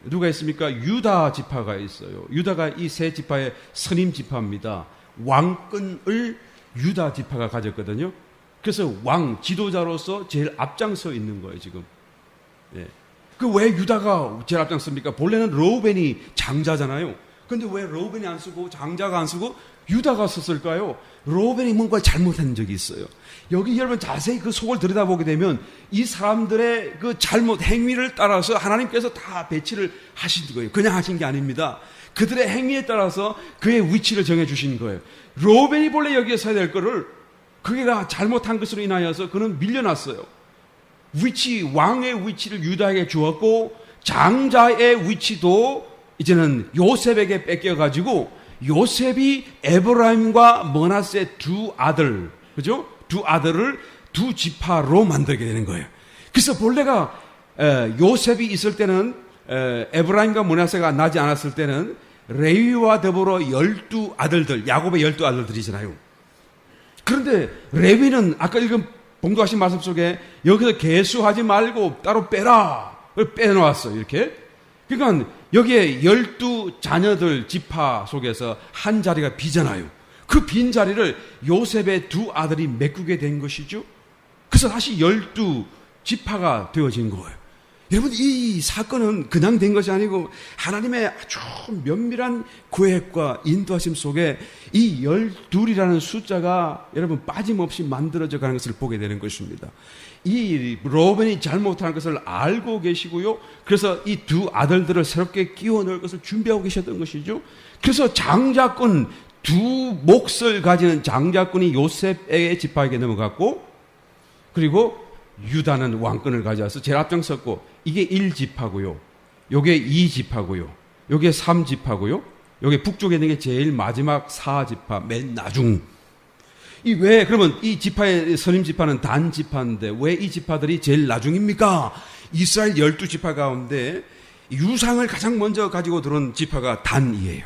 누가 있습니까? 유다 지파가 있어요. 유다가 이 세 지파의 선임 지파입니다. 왕권을 유다 지파가 가졌거든요. 그래서 왕 지도자로서 제일 앞장서 있는 거예요, 지금. 예. 그 왜 유다가 제일 앞장섭니까? 본래는 르우벤이 장자잖아요. 근데 왜 르우벤이 안 쓰고 장자가 안 쓰고 유다가 썼을까요? 르우벤이 뭔가 잘못한 적이 있어요. 여기 여러분 자세히 그 속을 들여다보게 되면 이 사람들의 그 잘못 행위를 따라서 하나님께서 다 배치를 하신 거예요. 그냥 하신 게 아닙니다. 그들의 행위에 따라서 그의 위치를 정해 주신 거예요. 르우벤이 본래 여기에 서야 될 거를 그가 잘못한 것으로 인하여서 그는 밀려났어요. 왕의 위치를 유다에게 주었고 장자의 위치도 이제는 요셉에게 뺏겨가지고 요셉이 에브라임과 머나세 두 아들, 그죠? 두 아들을 두 지파로 만들게 되는 거예요. 그래서 본래가 요셉이 있을 때는 에브라임과 머나세가 나지 않았을 때는 레위와 더불어 12아들들, 야곱의 12아들들이잖아요. 그런데 레위는 아까 읽은 봉독하신 말씀 속에 여기서 계수하지 말고 따로 빼라. 빼놓았어요. 이렇게. 그러니까 여기에 12자녀들 지파 속에서 한 자리가 비잖아요. 그 빈 자리를 요셉의 두 아들이 메꾸게 된 것이죠. 그래서 다시 12지파가 되어진 거예요. 여러분, 이 사건은 그냥 된 것이 아니고 하나님의 아주 면밀한 계획과 인도하심 속에 이 12이라는 숫자가 여러분 빠짐없이 만들어져 가는 것을 보게 되는 것입니다. 이 르우벤이 잘못한 것을 알고 계시고요. 그래서 이 두 아들들을 새롭게 끼워 넣을 것을 준비하고 계셨던 것이죠. 그래서 장자권, 두 몫을 가지는 장자권이 요셉의 지파에게 넘어갔고, 그리고 유다는 왕권을 가져와서 제일 앞장섰고, 이게 1지파고요. 요게 2지파고요. 요게 3지파고요. 요게 북쪽에 있는 게 제일 마지막 4지파, 맨 나중. 그러면 이 지파의 선임 지파는 단 지파인데 왜 이 지파들이 제일 나중입니까? 이스라엘 12지파 가운데 유상을 가장 먼저 가지고 들어온 지파가 단이에요.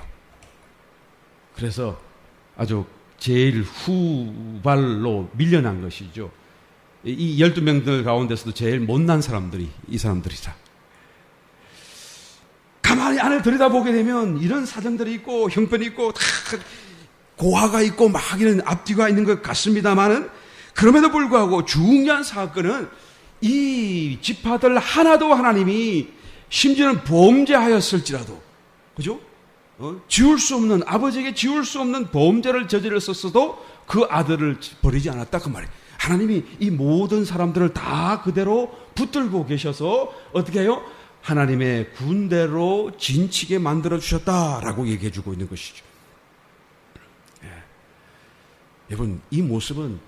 그래서 아주 제일 후발로 밀려난 것이죠. 이 12명들 가운데서도 제일 못난 사람들이 이 사람들이다. 가만히 안을 들여다보게 되면 이런 사정들이 있고 형편이 있고 다 고화가 있고 막 이런 앞뒤가 있는 것 같습니다만은, 그럼에도 불구하고 중요한 사건은 이 지파들 하나도 하나님이 심지어는 범죄하였을지라도, 그죠? 지울 수 없는, 아버지에게 지울 수 없는 범죄를 저질렀었어도 그 아들을 버리지 않았다, 그 말이에요. 하나님이 이 모든 사람들을 다 그대로 붙들고 계셔서 어떻게 해요? 하나님의 군대로 진치게 만들어 주셨다라고 얘기해 주고 있는 것이죠. 여러분, 이 모습은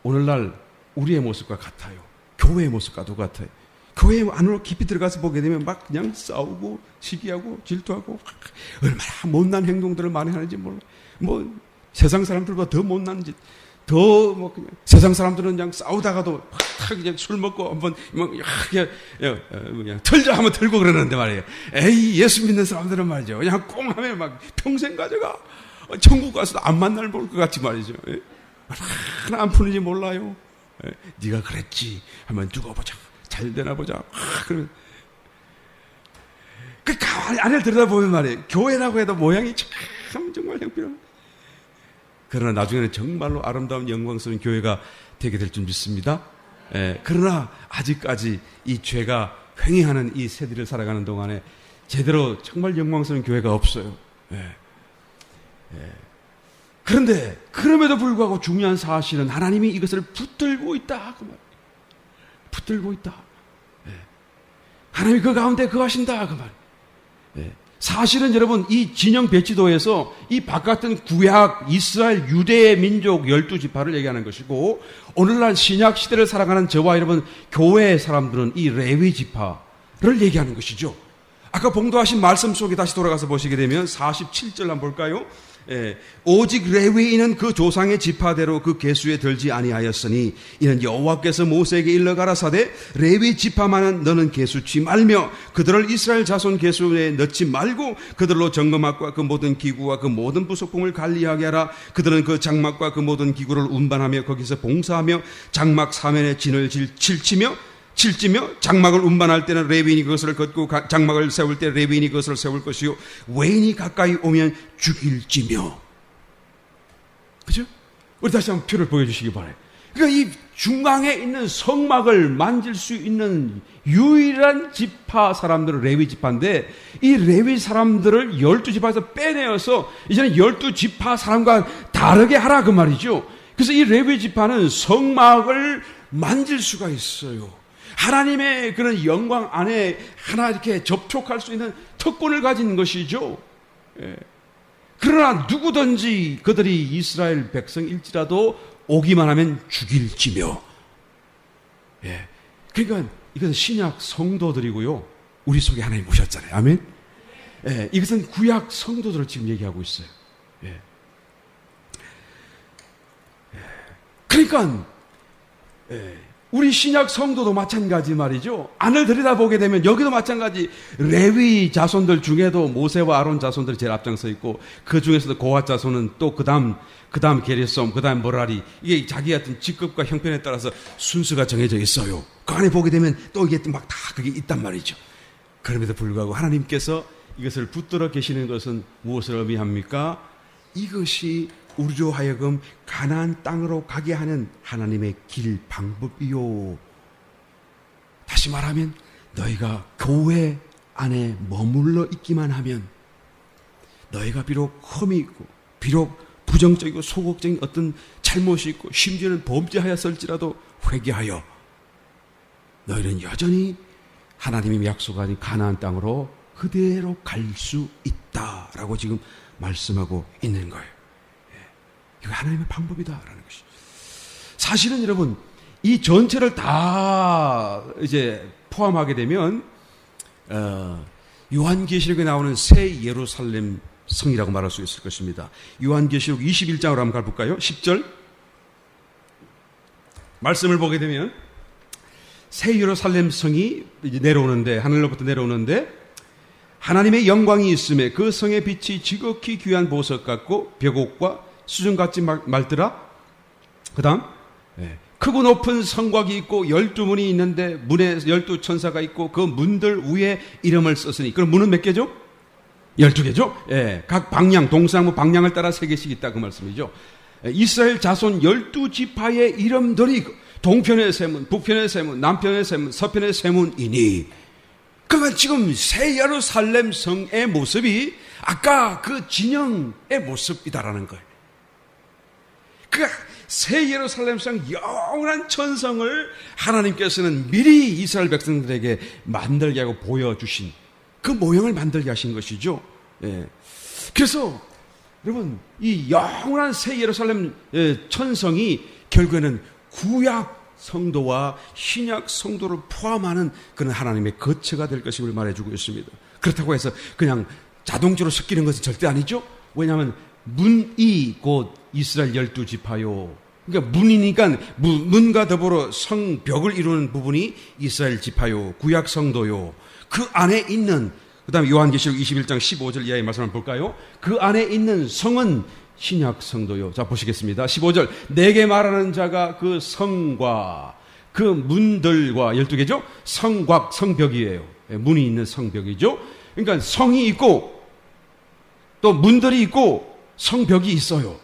오늘날 우리의 모습과 같아요. 교회의 모습과도 같아요. 교회 안으로 깊이 들어가서 보게 되면 막 그냥 싸우고 시기하고 질투하고 얼마나 못난 행동들을 많이 하는지 몰라. 세상 사람들보다 더 못난 짓, 그냥 세상 사람들은 그냥 싸우다가도 막 이제 술 먹고 한번 그냥 털자 하면 털고 그러는데 말이에요. 에이, 예수 믿는 사람들은 말이죠. 그냥 꽁 하면 막 평생 가져가. 천국 가서도 안 만날 볼 것 같지 말이죠. 하나 안 푸는지 몰라요. 네가 그랬지 하면 두고 보자. 잘 되나 보자. 그러면 그 가만히 안을 들여다보면 말이에요. 교회라고 해도 모양이 참 정말 형편없는. 그러나 나중에는 정말로 아름다운 영광스러운 교회가 되게 될 줄 믿습니다. 그러나 아직까지 이 죄가 횡행하는 이 세대를 살아가는 동안에 제대로 정말 영광스러운 교회가 없어요. 그런데 그럼에도 불구하고 중요한 사실은 하나님이 이것을 붙들고 있다, 그 말. 붙들고 있다. 하나님이 그 가운데 거하신다, 그 말. 사실은 여러분, 이 진영 배치도에서 이 바깥은 구약 이스라엘 유대의 민족 12지파를 얘기하는 것이고, 오늘날 신약 시대를 살아가는 저와 여러분 교회의 사람들은 이 레위 지파를 얘기하는 것이죠. 아까 봉도하신 말씀 속에 다시 돌아가서 보시게 되면 47절 한번 볼까요? 오직 레위인은 그 조상의 지파대로 그 계수에 들지 아니하였으니 이는 여호와께서 모세에게 일러 가라사대 레위 지파만은 너는 계수치 말며 그들을 이스라엘 자손 계수에 넣지 말고 그들로 정금막과 그 모든 기구와 그 모든 부속품을 관리하게 하라. 그들은 그 장막과 그 모든 기구를 운반하며 거기서 봉사하며 장막 사면에 진을 칠치며 장막을 운반할 때는 레위인이 그것을 걷고 장막을 세울 때 레위인이 그것을 세울 것이요 외인이 가까이 오면 죽일지며. 그죠? 우리 다시 한번 표를 보여주시기 바라요. 그러니까 이 중앙에 있는 성막을 만질 수 있는 유일한 지파 사람들은 레위 지파인데 이 레위 사람들을 12지파에서 빼내어서 이제는 12지파 사람과 다르게 하라 그 말이죠. 그래서 이 레위 지파는 성막을 만질 수가 있어요. 하나님의 그런 영광 안에 하나 이렇게 접촉할 수 있는 특권을 가진 것이죠. 그러나 누구든지 그들이 이스라엘 백성일지라도 오기만 하면 죽일지며. 그러니까 이것은 신약 성도들이고요. 우리 속에 하나님 오셨잖아요. 아멘. 이것은 구약 성도들을 지금 얘기하고 있어요. 그러니까 우리 신약 성도도 마찬가지 말이죠. 안을 들여다보게 되면 여기도 마찬가지. 레위 자손들 중에도 모세와 아론 자손들이 제일 앞장서 있고 그 중에서도 고핫 자손은 또 그 다음 게르솜, 그 다음 머라리, 이게 자기 같은 직급과 형편에 따라서 순서가 정해져 있어요. 그 안에 보게 되면 또 이게 막 다 그게 있단 말이죠. 그럼에도 불구하고 하나님께서 이것을 붙들어 계시는 것은 무엇을 의미합니까? 이것이 우리로 하여금 가나안 땅으로 가게 하는 하나님의 길 방법이요. 다시 말하면 너희가 교회 안에 머물러 있기만 하면 너희가 비록 흠이 있고 비록 부정적이고 소극적인 어떤 잘못이 있고 심지어는 범죄하였을지라도 회개하여 너희는 여전히 하나님이 약속한 가나안 땅으로 그대로 갈 수 있다라고 지금 말씀하고 있는 거예요. 이거 하나님의 방법이다라는 것이. 사실은 여러분 이 전체를 다 이제 포함하게 되면 요한계시록에 나오는 새 예루살렘 성이라고 말할 수 있을 것입니다. 요한계시록 21장으로 한번 가볼까요? 10절 말씀을 보게 되면 새 예루살렘 성이 이제 내려오는데 하늘로부터 내려오는데 하나님의 영광이 있음에 그 성의 빛이 지극히 귀한 보석 같고 벽옥과 수정같이 말더라. 그 다음 크고 높은 성곽이 있고 12문이 있는데 문에 12천사가 있고 그 문들 위에 이름을 썼으니 그럼 문은 몇 개죠? 12개죠? 각 방향 동서남북 방향을 따라 3개씩 있다 그 말씀이죠. 이스라엘 자손 12지파의 이름들이 동편의 세문, 북편의 세문, 남편의 세문, 서편의 세문이니. 그러니까 지금 새 예루살렘 성의 모습이 아까 그 진영의 모습이다라는 거예요. 그 새 예루살렘 성 영원한 천성을 하나님께서는 미리 이스라엘 백성들에게 만들게 하고 보여주신 그 모형을 만들게 하신 것이죠. 그래서 여러분 이 영원한 새 예루살렘 천성이 결국에는 구약 성도와 신약 성도를 포함하는 그런 하나님의 거처가 될 것임을 말해주고 있습니다. 그렇다고 해서 그냥 자동적으로 섞이는 것은 절대 아니죠. 왜냐하면 문이 곧 이스라엘 12지파요. 그러니까 문이니까 문과 더불어 성벽을 이루는 부분이 이스라엘 지파요. 구약 성도요. 그 안에 있는 그 다음에 요한계시록 21장 15절 이하의 말씀을 볼까요? 그 안에 있는 성은 신약 성도요. 자 보시겠습니다. 15절 내게 말하는 자가 그 성과 그 문들과 12개죠. 성곽 성벽이에요. 문이 있는 성벽이죠. 그러니까 성이 있고 또 문들이 있고 성벽이 있어요.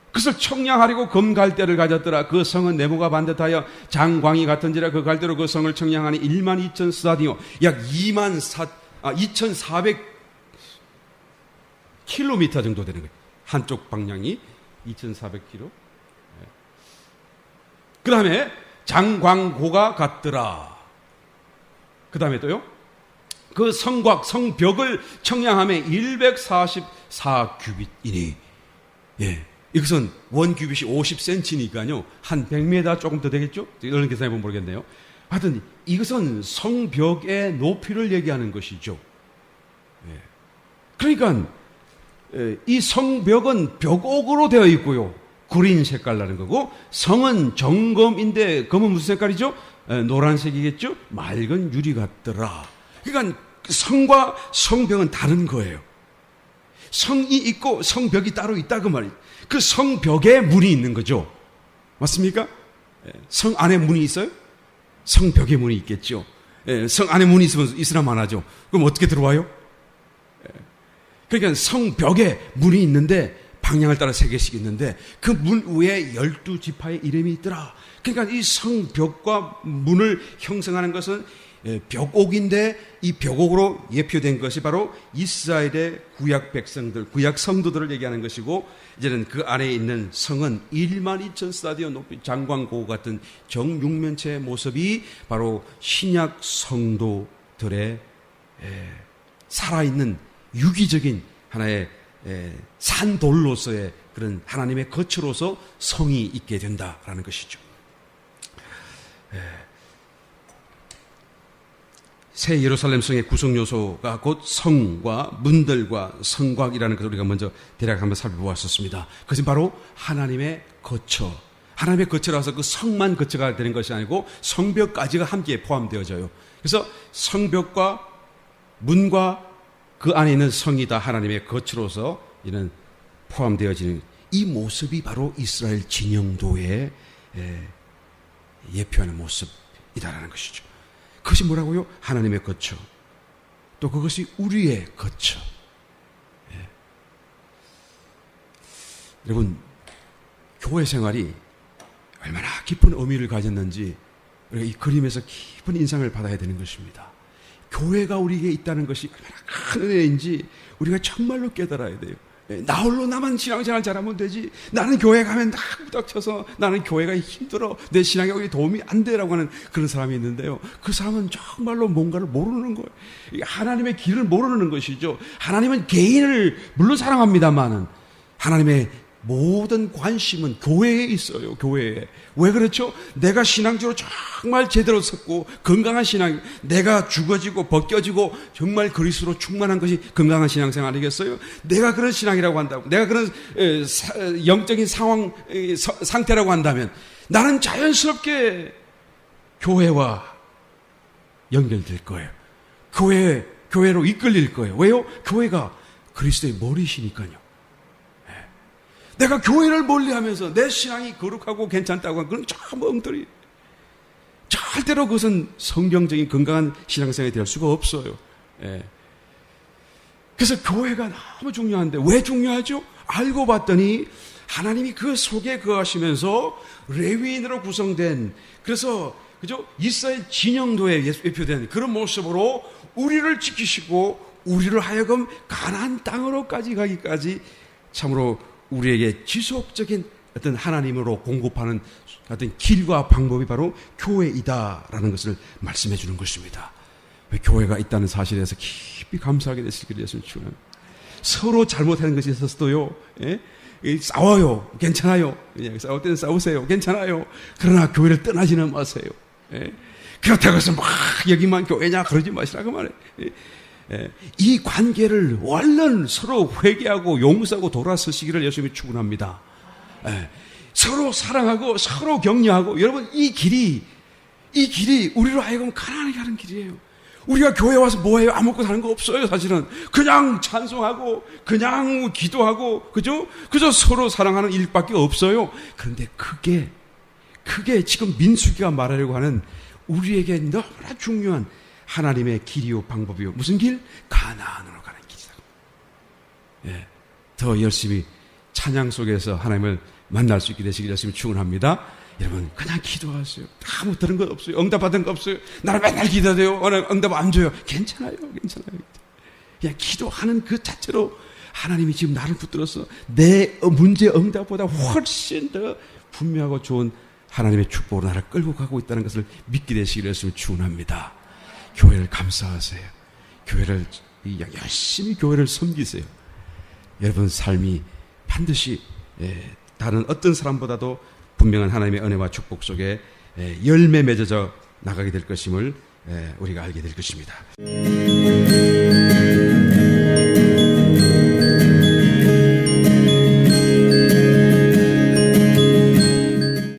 그것을 청량하려고 금갈대를 가졌더라. 그 성은 네모가 반듯하여 장광이 같은지라 그 갈대로 그 성을 청량하니 12,000 스타디오 약 2,400 킬로미터 정도 되는 거예요. 한쪽 방향이 2,400km. 그 다음에 장광고가 같더라. 그 다음에 또요. 그 성곽, 성벽을 청량함에 144규빗이니. 이것은 원 규빗이 50cm니까요. 한 100m 조금 더 되겠죠? 이런 계산해 보면 모르겠네요. 하여튼 이것은 성벽의 높이를 얘기하는 것이죠. 그러니까 이 성벽은 벽옥으로 되어 있고요. 구린 색깔 나는 거고, 성은 정금인데 금은 무슨 색깔이죠? 노란색이겠죠? 맑은 유리 같더라. 그러니까 성과 성벽은 다른 거예요. 성이 있고 성벽이 따로 있다 그 말이에요. 그 성벽에 문이 있는 거죠. 맞습니까? 성 안에 문이 있어요? 성벽에 문이 있겠죠. 성 안에 문이 있으나 마나죠. 그럼 어떻게 들어와요? 그러니까 성벽에 문이 있는데 방향을 따라 3개씩 있는데 그 문 위에 12지파의 이름이 있더라. 그러니까 이 성벽과 문을 형성하는 것은 벽옥인데 이 벽옥으로 예표된 것이 바로 이스라엘의 구약 백성들, 구약 성도들을 얘기하는 것이고, 이제는 그 안에 있는 성은 12000 스타디온 높이 장광고 같은 정육면체의 모습이 바로 신약 성도들의 살아있는 유기적인 하나의 산돌로서의 그런 하나님의 거처로서 성이 있게 된다라는 것이죠. 새 예루살렘 성의 구성 요소가 곧 성과 문들과 성곽이라는 것을 우리가 먼저 대략 한번 살펴보았었습니다. 그것은 바로 하나님의 거처. 하나님의 거처라서 그 성만 거처가 되는 것이 아니고 성벽까지가 함께 포함되어져요. 그래서 성벽과 문과 그 안에 있는 성이 다 하나님의 거처로서 이는 포함되어지는 이 모습이 바로 이스라엘 진영도의 예표하는 모습이다라는 것이죠. 그것이 뭐라고요? 하나님의 거처. 또 그것이 우리의 거처. 여러분, 교회 생활이 얼마나 깊은 의미를 가졌는지 우리가 이 그림에서 깊은 인상을 받아야 되는 것입니다. 교회가 우리에게 있다는 것이 얼마나 큰 은혜인지 우리가 정말로 깨달아야 돼요. 나 홀로 나만 신앙생활 잘하면 되지. 나는 교회 가면 다 부닥쳐서 나는 교회가 힘들어. 내 신앙에 여기 도움이 안 돼라고 하는 그런 사람이 있는데요. 그 사람은 정말로 뭔가를 모르는 거예요. 하나님의 길을 모르는 것이죠. 하나님은 개인을 물론 사랑합니다만은 하나님의 모든 관심은 교회에 있어요. 교회에. 왜 그렇죠? 내가 신앙적으로 정말 제대로 섰고 건강한 신앙, 내가 죽어지고 벗겨지고 정말 그리스도로 충만한 것이 건강한 신앙생활 아니겠어요? 내가 그런 신앙이라고 한다고, 내가 그런 영적인 상태라고 한다면 나는 자연스럽게 교회와 연결될 거예요. 교회로 이끌릴 거예요. 왜요? 교회가 그리스도의 머리시니까요. 내가 교회를 멀리하면서 내 신앙이 거룩하고 괜찮다고 하면 그건 전부 엉터리. 절대로 그것은 성경적인 건강한 신앙생활이 될 수가 없어요. 그래서 교회가 너무 중요한데 왜 중요하죠? 알고 봤더니 하나님이 그 속에 거하시면서 레위인으로 구성된, 그래서 그죠? 이스라엘 진영도에 예표된 그런 모습으로 우리를 지키시고 우리를 하여금 가나안 땅으로까지 가기까지 참으로 우리에게 지속적인 어떤 하나님으로 공급하는 어떤 길과 방법이 바로 교회이다라는 것을 말씀해 주는 것입니다. 왜 교회가 있다는 사실에서 깊이 감사하게 되시기를 예수님 축원합니다. 서로 잘못하는 것이 있었어도요. 싸워요. 괜찮아요. 그냥 싸울 때는 싸우세요. 괜찮아요. 그러나 교회를 떠나지는 마세요. 그렇다고 해서 막 여기만 교회냐 그러지 마시라고 말해요. 이 관계를 얼른 서로 회개하고 용서하고 돌아서시기를 예수님이 축원합니다. 서로 사랑하고 서로 격려하고, 여러분 이 길이 우리로 하여금 가난하게 하는 길이에요. 우리가 교회 와서 뭐해요? 아무것도 하는 거 없어요. 사실은 그냥 찬송하고 그냥 기도하고 그저 서로 사랑하는 일밖에 없어요. 그런데 그게 지금 민수기가 말하려고 하는 우리에게 너무나 중요한 하나님의 길이요 방법이요. 무슨 길? 가나안으로 가는 길이다. 더 열심히 찬양 속에서 하나님을 만날 수 있게 되시길 열심히 축원합니다. 여러분 그냥 기도하세요. 아무 들은 것 없어요. 응답받은 거 없어요. 나는 맨날 기도해요. 응답 안 줘요. 괜찮아요. 그냥 기도하는 그 자체로 하나님이 지금 나를 붙들어서 내 문제 응답보다 훨씬 더 분명하고 좋은 하나님의 축복으로 나를 끌고 가고 있다는 것을 믿게 되시길 열심히 축원합니다. 교회를 감사하세요. 교회를 열심히 교회를 섬기세요. 여러분 삶이 반드시 다른 어떤 사람보다도 분명한 하나님의 은혜와 축복 속에 열매 맺어져 나가게 될 것임을 우리가 알게 될 것입니다.